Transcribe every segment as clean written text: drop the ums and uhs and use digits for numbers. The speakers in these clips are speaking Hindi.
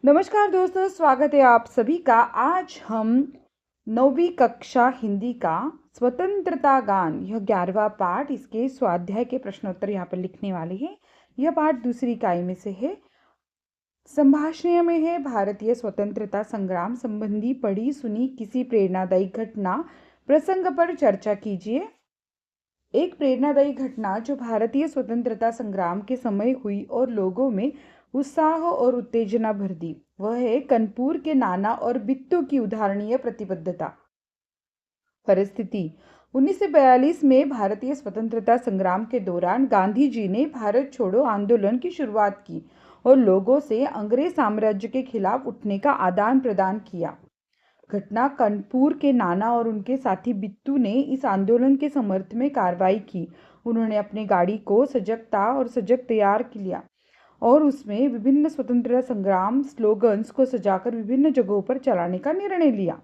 नमस्कार दोस्तों, स्वागत है आप सभी का। आज हम 9वीं कक्षा हिंदी का स्वतंत्रता गान यह 11वां पाठ, इसके स्वाध्याय के प्रश्नोत्तर यहाँ पर लिखने वाले हैं। यह पाठ दूसरी इकाई में से है। संभाषण में है भारतीय स्वतंत्रता संग्राम संबंधी पढ़ी सुनी किसी प्रेरणादायी घटना प्रसंग पर चर्चा कीजिए। एक प्रेरणादायी घटना जो भारतीय स्वतंत्रता संग्राम के समय हुई और लोगों में उत्साह और उत्तेजना भर दी, वह है कानपुर के नाना और बिट्टू की उदाहरणीय प्रतिबद्धता। परिस्थिति 1942 में भारतीय स्वतंत्रता संग्राम के दौरान गांधी जी ने भारत छोड़ो आंदोलन की शुरुआत की और लोगों से अंग्रेज साम्राज्य के खिलाफ उठने का आदान प्रदान किया। घटना कानपुर के नाना और उनके साथी बिट्टू ने इस आंदोलन के समर्थन में कार्रवाई की। उन्होंने अपनी गाड़ी को सजग तैयार किया और उसमें विभिन्न स्वतंत्रता संग्राम स्लोगन्स को सजाकर विभिन्न जगहों पर चलाने का निर्णय लिया।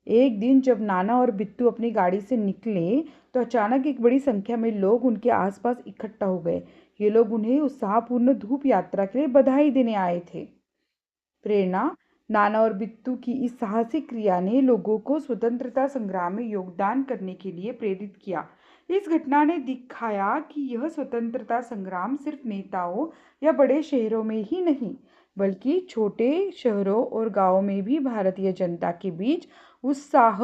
एक दिन जब नाना और बिट्टू अपनी गाड़ी से निकले तो अचानक एक बड़ी संख्या में लोग उनके आसपास इकट्ठा हो गए। ये लोग उन्हें उत्साहपूर्ण धूप यात्रा के लिए बधाई देने आए थे। प्रेरणा नाना और बिट्टू की इस साहसिक क्रिया ने लोगों को स्वतंत्रता संग्राम में योगदान करने के लिए प्रेरित किया। इस घटना ने दिखाया कि यह स्वतंत्रता संग्राम सिर्फ नेताओं या बड़े शहरों में ही नहीं, बल्कि छोटे शहरों और गांवों में भी भारतीय जनता के बीच उत्साह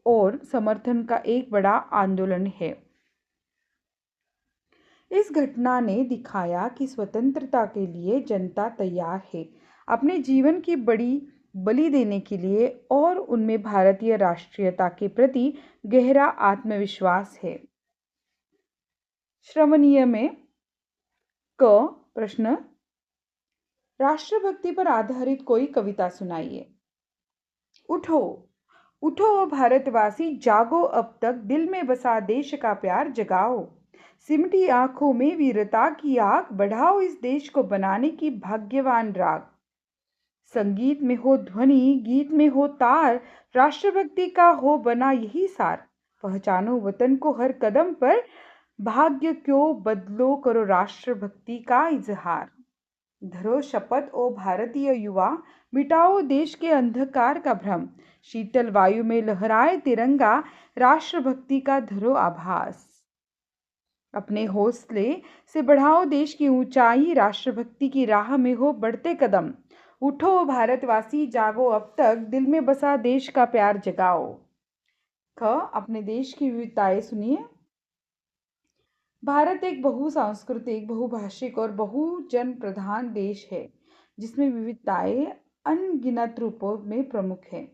और समर्थन का एक बड़ा आंदोलन है। इस घटना ने दिखाया कि स्वतंत्रता के लिए जनता तैयार है अपने जीवन की बड़ी बलि देने के लिए और उनमें भारतीय राष्ट्रीयता के प्रति गहरा आत्मविश्वास है। श्रवणीय में क प्रश्न, राष्ट्रभक्ति पर आधारित कोई कविता सुनाइए। उठो उठो भारतवासी, जागो अब तक, दिल में बसा देश का प्यार जगाओ। सिमटी आंखों में वीरता की आग, बढ़ाओ इस देश को बनाने की भाग्यवान राग। संगीत में हो ध्वनि, गीत में हो तार, राष्ट्रभक्ति का हो बना यही सार। पहचानो वतन को हर कदम पर, भाग्य क्यों बदलो, करो राष्ट्रभक्ति का इजहार। धरो शपथ ओ भारतीय युवा, मिटाओ देश के अंधकार का भ्रम। शीतल वायु में लहराए तिरंगा, राष्ट्रभक्ति का धरो आभास। अपने हौसले से बढ़ाओ देश की ऊंचाई, राष्ट्रभक्ति की राह में हो बढ़ते कदम। उठो भारतवासी, जागो अब तक, दिल में बसा देश का प्यार जगाओ। ख, अपने देश की विविधताएं सुनिए। भारत एक बहुसांस्कृतिक, बहुभाषिक और बहुजन प्रधान देश है, जिसमें विविधताएं अनगिनत रूपों में प्रमुख है।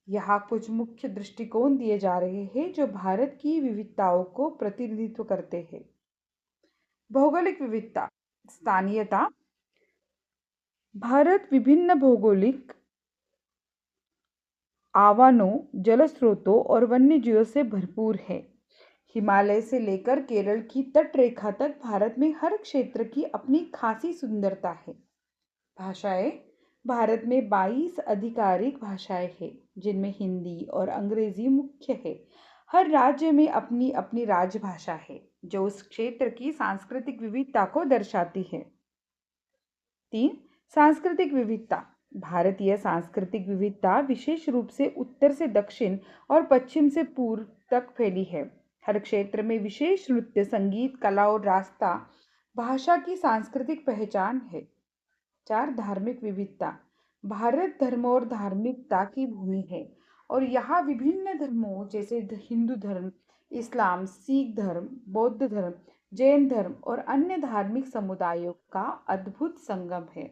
यहाँ कुछ मुख्य दृष्टिकोण दिए जा रहे हैं जो भारत की विविधताओं को प्रतिनिधित्व करते हैं। भौगोलिक विविधता, स्थानीयता। भारत विभिन्न भौगोलिक आवानों, जल स्रोतों और वन्य जीवों से भरपूर है। हिमालय से लेकर केरल की तटरेखा तक भारत में हर क्षेत्र की अपनी खासी सुंदरता है। भाषाएं, भारत में 22 आधिकारिक भाषाएं हैं, जिनमें हिंदी और अंग्रेजी मुख्य है। हर राज्य में अपनी अपनी राजभाषा है, जो उस क्षेत्र की सांस्कृतिक विविधता को दर्शाती है। 3, सांस्कृतिक विविधता। भारतीय सांस्कृतिक विविधता विशेष रूप से उत्तर से दक्षिण और पश्चिम से पूर्व तक फैली है। हर क्षेत्र में विशेष नृत्य, संगीत, कला और रास्ता भाषा की सांस्कृतिक पहचान है। 4, धार्मिक विविधता। भारत धर्म और धार्मिकता की भूमि है और यहाँ विभिन्न धर्मों जैसे हिंदू धर्म, इस्लाम, सिख धर्म, बौद्ध धर्म, जैन धर्म और अन्य धार्मिक समुदायों का अद्भुत संगम है।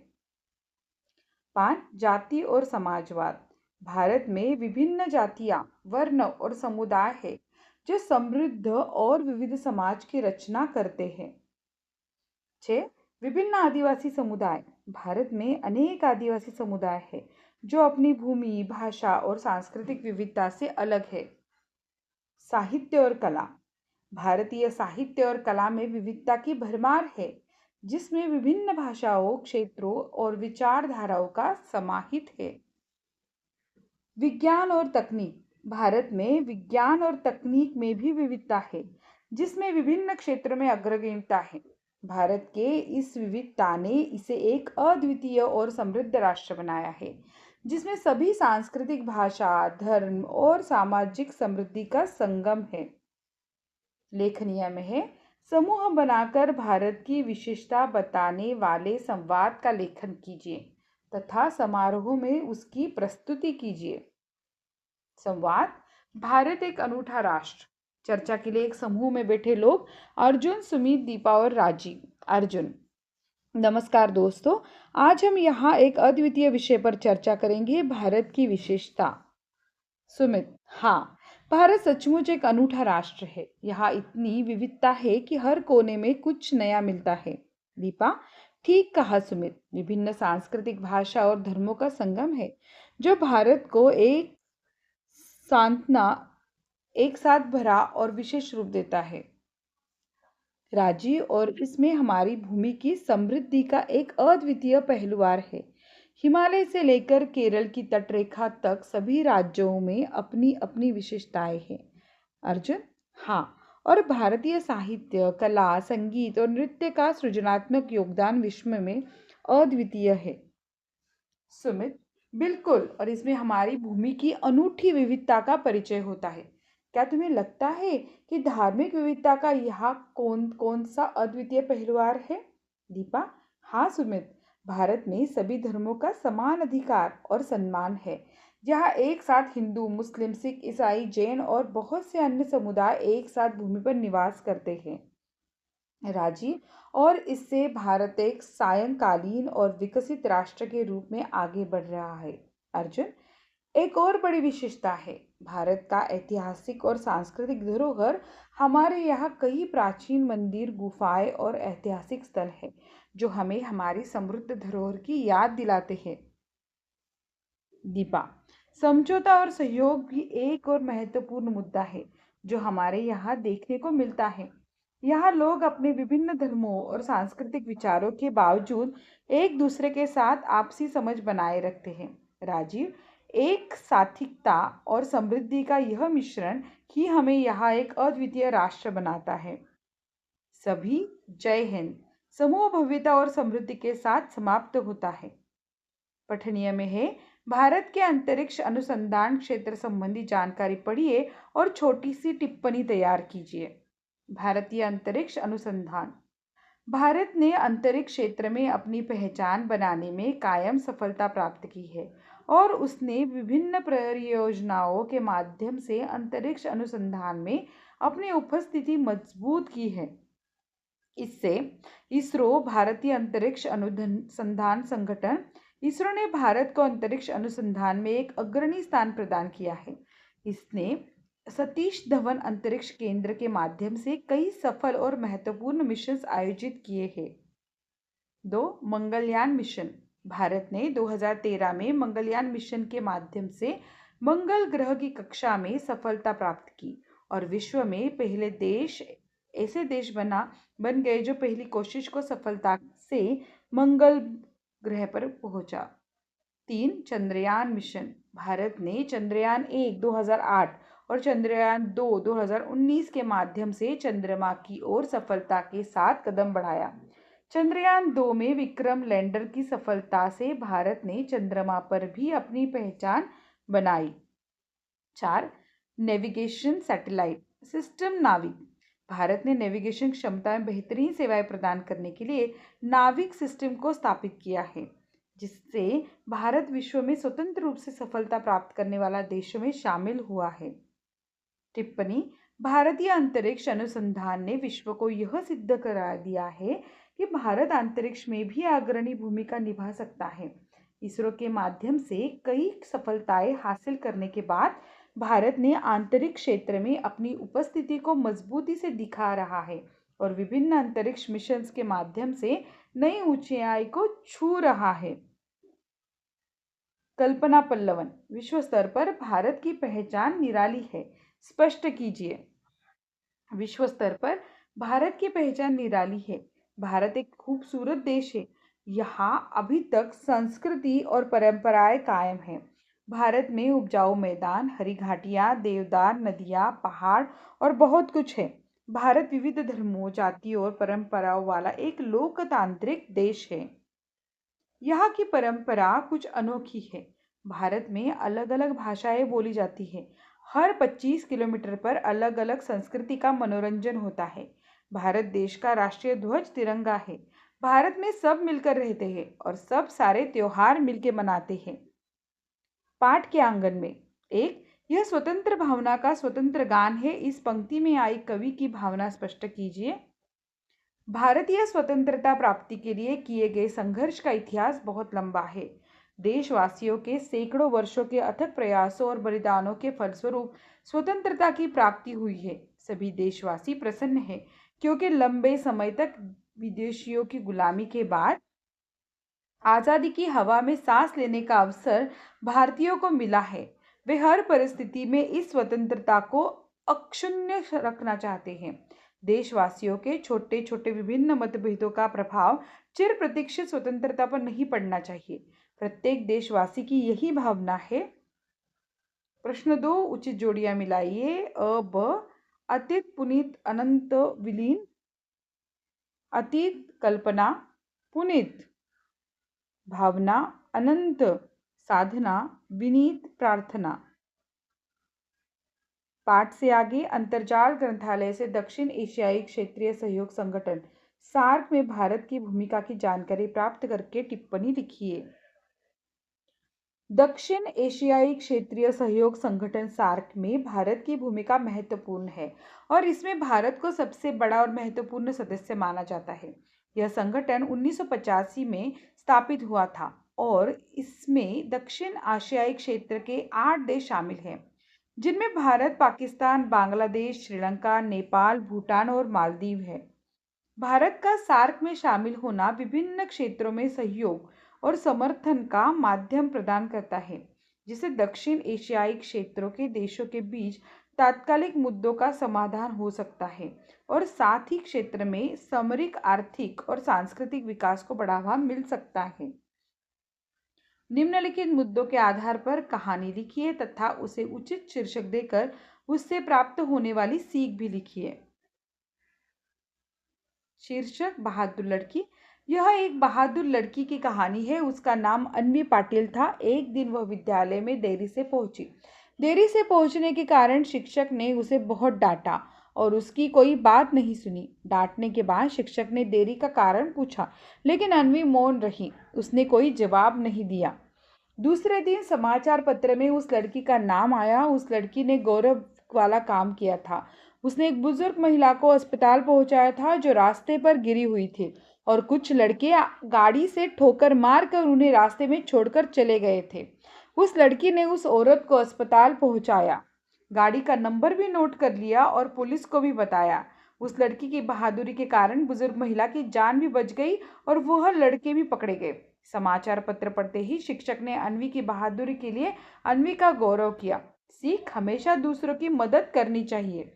5, जाति और समाजवाद। भारत में विभिन्न जातियां, वर्ण और समुदाय हैं, जो समृद्ध और विविध समाज की रचना करते हैं। 6, विभिन्न आदिवासी समुदाय। भारत में अनेक आदिवासी समुदाय हैं, जो अपनी भूमि, भाषा और सांस्कृतिक विविधता से अलग है। साहित्य और कला। भारतीय साहित्य और कला में विविधता की भरमार है, जिसमें विभिन्न भाषाओं, क्षेत्रों और विचारधाराओं का समाहित है। विज्ञान और तकनीक। भारत में विज्ञान और तकनीक में भी विविधता है, जिसमें विभिन्न क्षेत्रों में अग्रगण्यता है। भारत के इस विविधता ने इसे एक अद्वितीय और समृद्ध राष्ट्र बनाया है, जिसमें सभी सांस्कृतिक, भाषा, धर्म और सामाजिक समृद्धि का संगम है। लेखनीय में है, समूह बनाकर भारत की विशेषता बताने वाले संवाद का लेखन कीजिए तथा समारोह में उसकी प्रस्तुति कीजिए। संवाद। भारत एक अनूठा राष्ट्र। चर्चा के लिए एक समूह में बैठे लोग। अर्जुन, सुमित, दीपा और राजीव। अर्जुन: नमस्कार दोस्तों, आज हम यहाँ एक अद्वितीय विषय पर चर्चा करेंगे, भारत की विशेषता। सुमित: हाँ, भारत सचमुच एक अनूठा राष्ट्र है। यहाँ इतनी विविधता है कि हर कोने में कुछ नया मिलता है। दीपा: ठीक कहा सुमित, विभिन्न सांस्कृतिक, भाषा और धर्मों का संगम है, जो भारत को एक सांत्वना, एक साथ भरा और विशेष रूप देता है। राजीव: और इसमें हमारी भूमि की समृद्धि का एक अद्वितीय पहलुवार है। हिमालय से लेकर केरल की तटरेखा तक सभी राज्यों में अपनी अपनी विशेषताएं हैं। अर्जुन: हाँ, और भारतीय साहित्य, कला, संगीत और नृत्य का सृजनात्मक योगदान विश्व में अद्वितीय है। सुमित: बिल्कुल, और इसमें हमारी भूमि की अनूठी विविधता का परिचय होता है। क्या तुम्हें लगता है कि धार्मिक विविधता का यहाँ कौन कौन सा अद्वितीय पहलुवार है? दीपा: हाँ सुमित, भारत में सभी धर्मों का समान अधिकार और सम्मान है। यहाँ एक साथ हिंदू, मुस्लिम, सिख, ईसाई, जैन और बहुत से अन्य समुदाय एक साथ भूमि पर निवास करते हैं। राजीव: और इससे भारत एक सायंकालीन और विकसित राष्ट्र के रूप में आगे बढ़ रहा है। अर्जुन: एक और बड़ी विशेषता है, भारत का ऐतिहासिक और सांस्कृतिक धरोहर। हमारे यहाँ कई प्राचीन मंदिर, गुफाएं और ऐतिहासिक स्थल हैं, जो हमें हमारी समृद्ध धरोहर की याद दिलाते हैं। दीपा: समझौता और सहयोग भी एक और महत्वपूर्ण मुद्दा है, जो हमारे यहाँ देखने को मिलता है। यहाँ लोग अपने विभिन्न धर्मों और सांस्कृतिक विचारों के बावजूद एक दूसरे के साथ आपसी समझ बनाए रखते हैं। राजीव: एक सात्विकता और समृद्धि का यह मिश्रण ही हमें यहाँ एक अद्वितीय राष्ट्र बनाता है। सभी जय हिंद। समूह भव्यता और समृद्धि के साथ समाप्त होता है। पठनीय में है, भारत के अंतरिक्ष अनुसंधान क्षेत्र संबंधी जानकारी पढ़िए और छोटी सी टिप्पणी तैयार कीजिए। भारतीय अंतरिक्ष अनुसंधान। भारत ने अंतरिक्ष क्षेत्र में अपनी पहचान बनाने में कायम सफलता प्राप्त की है और उसने विभिन्न परियोजनाओं के माध्यम से अंतरिक्ष अनुसंधान में अपनी उपस्थिति मजबूत की है। इससे इसरो, भारतीय अंतरिक्ष अनुसंधान संगठन, इसरो ने भारत को अंतरिक्ष अनुसंधान में एक अग्रणी स्थान प्रदान किया है। इसने सतीश धवन अंतरिक्ष केंद्र के माध्यम से कई सफल और महत्वपूर्ण मिशन आयोजित किए हैं। 2. मंगलयान मिशन। भारत ने 2013 में मंगलयान मिशन के माध्यम से मंगल ग्रह की कक्षा में सफलता प्राप्त की और विश्व में पहले देश ऐसे देश बन गए जो पहली कोशिश को सफलता से मंगल ग्रह पर पहुंचा। 3. चंद्रयान मिशन। भारत ने चंद्रयान 1 2008 और चंद्रयान 2 2019 के माध्यम से चंद्रमा की ओर सफलता के साथ कदम बढ़ाया। चंद्रयान 2 में विक्रम लैंडर की सफलता से भारत ने चंद्रमा पर भी अपनी पहचान बनाई। 4. नेविगेशन सैटेलाइट सिस्टम नाविक। भारत ने नेविगेशन क्षमता में बेहतरीन सेवाएं प्रदान करने के लिए नाविक सिस्टम को स्थापित किया है, जिससे भारत विश्व में स्वतंत्र रूप से सफलता प्राप्त करने वाला देशों में शामिल हुआ है। टिप्पणी: भारतीय अंतरिक्ष अनुसंधान ने विश्व को यह सिद्ध करा दिया है कि भारत अंतरिक्ष में भी अग्रणी भूमिका निभा सकता है। इसरो के माध्यम से कई सफलताएं हासिल करने के बाद भारत ने अंतरिक्ष क्षेत्र में अपनी उपस्थिति को मजबूती से दिखा रहा है और विभिन्न अंतरिक्ष मिशन के माध्यम से नई ऊंचाई को छू रहा है। कल्पना पल्लवन: विश्व स्तर पर भारत की पहचान निराली है, स्पष्ट कीजिए। विश्व स्तर पर भारत की पहचान निराली है। भारत एक खूबसूरत देश है। यहाँ अभी तक संस्कृति और परंपराएं कायम हैं। भारत में उपजाऊ मैदान, हरी घाटियाँ, देवदार, नदियाँ, पहाड़ और बहुत कुछ है। भारत विविध धर्मों, जातियों और परंपराओं वाला एक लोकतांत्रिक देश है। यहाँ की परंपरा कुछ अनोखी है। भारत में अलग अलग भाषाएं बोली जाती हैं। हर 25 किलोमीटर पर अलग अलग संस्कृति का मनोरंजन होता है। भारत देश का राष्ट्रीय ध्वज तिरंगा है। भारत में सब मिलकर रहते हैं और सब सारे त्योहार मिलकर मनाते हैं। पाठ के आंगन में एक, यह स्वतंत्र भावना का स्वतंत्र गान है। इस पंक्ति में आई कवि की भावना स्पष्ट कीजिए। भारतीय स्वतंत्रता प्राप्ति के लिए किए गए संघर्ष का इतिहास बहुत लंबा है। देशवासियों के सैकड़ों वर्षों के अथक प्रयासों और बलिदानों के फलस्वरूप स्वतंत्रता की प्राप्ति हुई है। सभी देशवासी प्रसन्न हैं क्योंकि लंबे समय तक विदेशियों की गुलामी के बाद आज़ादी की हवा में सांस लेने का अवसर भारतीयों को मिला है। वे हर परिस्थिति में इस स्वतंत्रता को अक्षुण्ण रखना चाहते हैं। देशवासियों के छोटे छोटे विभिन्न मतभेदों का प्रभाव चिर प्रतीक्षित स्वतंत्रता पर नहीं पड़ना चाहिए। प्रत्येक देशवासी की यही भावना है। प्रश्न 2, उचित जोड़ियां मिलाइए। ब, अतीत पुनीत अनंत विलीन। अतीत कल्पना, पुनीत भावना, अनंत साधना, विनीत प्रार्थना। पाठ से आगे, अंतरजाल ग्रंथालय से दक्षिण एशियाई क्षेत्रीय सहयोग संगठन सार्क में भारत की भूमिका की जानकारी प्राप्त करके टिप्पणी लिखिए। दक्षिण एशियाई क्षेत्रीय सहयोग संगठन सार्क में भारत की भूमिका महत्वपूर्ण है और इसमें भारत को सबसे बड़ा और महत्वपूर्ण सदस्य माना जाता है। यह संगठन 1985 में स्थापित हुआ था और इसमें दक्षिण एशियाई क्षेत्र के 8 देश शामिल हैं, जिनमें भारत, पाकिस्तान, बांग्लादेश, श्रीलंका, नेपाल, भूटान और मालदीव है। भारत का सार्क में शामिल होना विभिन्न क्षेत्रों में सहयोग और समर्थन का माध्यम प्रदान करता है, जिससे दक्षिण एशियाई क्षेत्रों के देशों के बीच तात्कालिक मुद्दों का समाधान हो सकता है और साथ ही क्षेत्र में सामरिक, आर्थिक और सांस्कृतिक विकास को बढ़ावा मिल सकता है। निम्नलिखित मुद्दों के आधार पर कहानी लिखिए तथा उसे उचित शीर्षक देकर उससे प्राप्त होने वाली सीख भी लिखिए। शीर्षक, बहादुर लड़की। यह एक बहादुर लड़की की कहानी है। उसका नाम अन्वी पाटिल था। एक दिन वह विद्यालय में देरी से पहुंची। देरी से पहुंचने के कारण शिक्षक ने उसे बहुत डांटा और उसकी कोई बात नहीं सुनी। डांटने के बाद शिक्षक ने देरी का कारण पूछा, लेकिन अन्वी मौन रही। उसने कोई जवाब नहीं दिया। दूसरे दिन समाचार पत्र में उस लड़की का नाम आया। उस लड़की ने गौरव वाला काम किया था। उसने एक बुजुर्ग महिला को अस्पताल पहुंचाया था जो रास्ते पर गिरी हुई थी और कुछ लड़के गाड़ी से ठोकर मारकर उन्हें रास्ते में छोड़कर चले गए थे। उस लड़की ने उस औरत को अस्पताल पहुंचाया, गाड़ी का नंबर भी नोट कर लिया और पुलिस को भी बताया। उस लड़की की बहादुरी के कारण बुजुर्ग महिला की जान भी बच गई और वह लड़के भी पकड़े गए। समाचार पत्र पढ़ते ही शिक्षक ने अन्वी की बहादुरी के लिए अन्वी का गौरव किया। सीख, हमेशा दूसरों की मदद करनी चाहिए।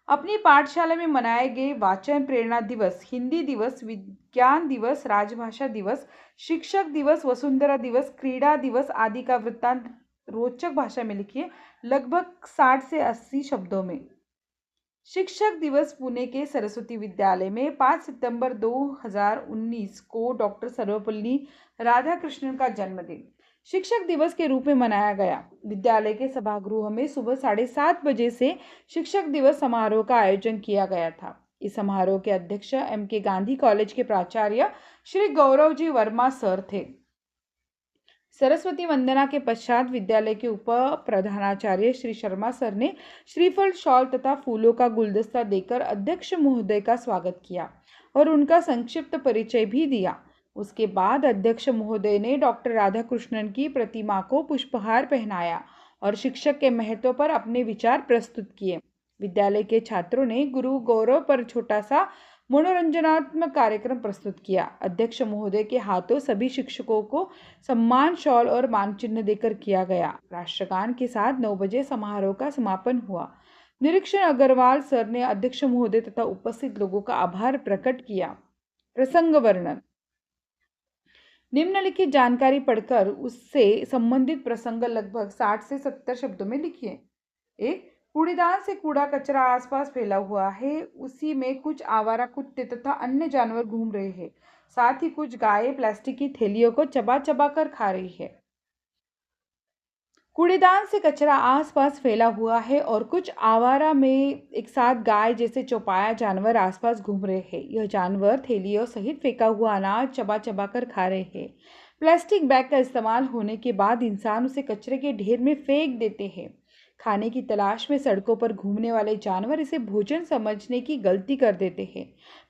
अपनी पाठशाला में मनाए गए वाचन प्रेरणा दिवस, हिंदी दिवस, विज्ञान दिवस, राजभाषा दिवस, शिक्षक दिवस, वसुंधरा दिवस, क्रीड़ा दिवस आदि का वृत्तांत रोचक भाषा में लिखिए, लगभग 60 से 80 शब्दों में। शिक्षक दिवस, पुणे के सरस्वती विद्यालय में 5 सितंबर 2019 को डॉक्टर सर्वपल्ली राधाकृष्णन का जन्मदिन शिक्षक दिवस के रूप में मनाया गया। विद्यालय के सभागृह में सुबह 7:30 बजे से शिक्षक दिवस समारोह का आयोजन किया गया था। इस समारोह के अध्यक्ष M.K. गांधी कॉलेज के प्राचार्य श्री गौरव जी वर्मा सर थे। सरस्वती वंदना के पश्चात विद्यालय के उप प्रधानाचार्य श्री शर्मा सर ने श्रीफल, शॉल तथा फूलों का गुलदस्ता देकर अध्यक्ष महोदय का स्वागत किया और उनका संक्षिप्त परिचय भी दिया। उसके बाद अध्यक्ष महोदय ने डॉक्टर राधाकृष्णन की प्रतिमा को पुष्पहार पहनाया और शिक्षक के महत्व पर अपने विचार प्रस्तुत किए। विद्यालय के छात्रों ने गुरु गौरव पर छोटा सा मनोरंजनात्मक कार्यक्रम प्रस्तुत किया। अध्यक्ष महोदय के हाथों सभी शिक्षकों को सम्मान शॉल और मानचिन्ह देकर किया गया। राष्ट्रगान के साथ 9 बजे समारोह का समापन हुआ। निरीक्षण अग्रवाल सर ने अध्यक्ष महोदय तथा उपस्थित लोगों का आभार प्रकट किया। प्रसंग वर्णन, निम्नलिखित जानकारी पढ़कर उससे संबंधित प्रसंग लगभग 60 से 70 शब्दों में लिखिए। 1. कूड़ेदान से कूड़ा कचरा आसपास फैला हुआ है। उसी में कुछ आवारा कुत्ते तथा अन्य जानवर घूम रहे हैं। साथ ही कुछ गायें प्लास्टिक की थैलियों को चबा चबा कर खा रही है। कूड़ेदान से कचरा आसपास फैला हुआ है और कुछ आवारा में एक साथ गाय जैसे चौपाया जानवर आसपास घूम रहे हैं। यह जानवर थैलियों सहित फेंका हुआ अनाज चबा चबा कर खा रहे हैं। प्लास्टिक बैग का इस्तेमाल होने के बाद इंसान उसे कचरे के ढेर में फेंक देते हैं। खाने की तलाश में सड़कों पर घूमने वाले जानवर इसे भोजन समझने की गलती कर देते हैं।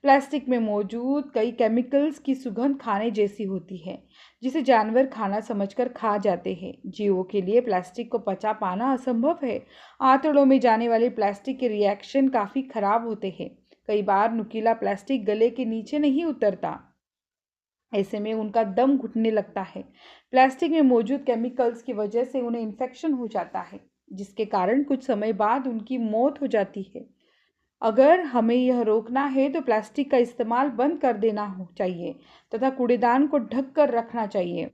प्लास्टिक में मौजूद कई केमिकल्स की सुगंध खाने जैसी होती है, जिसे जानवर खाना समझकर खा जाते हैं। जीवों के लिए प्लास्टिक को पचा पाना असंभव है। आंतड़ों में जाने वाले प्लास्टिक के रिएक्शन काफ़ी खराब होते हैं। कई बार नुकीला प्लास्टिक गले के नीचे नहीं उतरता। ऐसे में उनका दम घुटने लगता है। प्लास्टिक में मौजूद केमिकल्स की वजह से उन्हें इन्फेक्शन हो जाता है, जिसके कारण कुछ समय बाद उनकी मौत हो जाती है। अगर हमें यह रोकना है तो प्लास्टिक का इस्तेमाल बंद कर देना चाहिए तथा कूड़ेदान को ढक कर रखना चाहिए।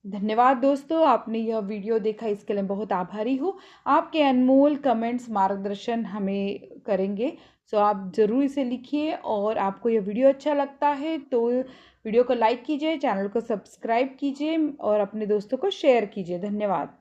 धन्यवाद दोस्तों, आपने यह वीडियो देखा इसके लिए बहुत आभारी हूँ। आपके अनमोल कमेंट्स मार्गदर्शन हमें करेंगे। सो आप ज़रूर इसे लिखिए और आपको यह वीडियो अच्छा लगता है तो वीडियो को लाइक कीजिए, चैनल को सब्सक्राइब कीजिए और अपने दोस्तों को शेयर कीजिए। धन्यवाद।